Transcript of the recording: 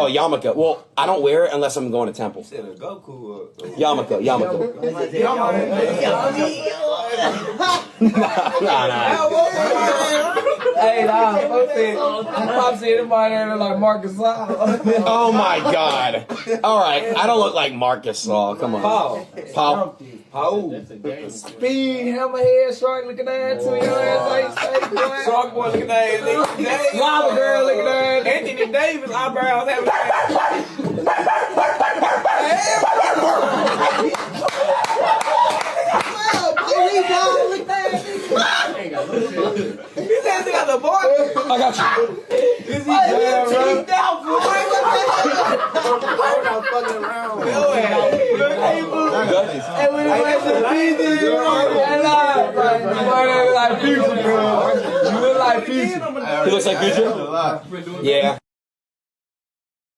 Oh, yarmulke. Well, I don't wear it unless I'm going to temple. Yarmulke. Nah. Hey, Pop said everybody there look like Marcus Saul. Oh my God. All right, I don't look like Marcus Saul. Come on. Paul. Speed, hammerhead, shark looking ass to your ass. Shark boy looking ass. Lava girl looking ass. Anthony Davis eyebrows having I got you. Is he cheeked out, boy? Fucking around. Hey, when it was the pieces, you look like Future, bro. You look like Future. He looks like Future? Yeah.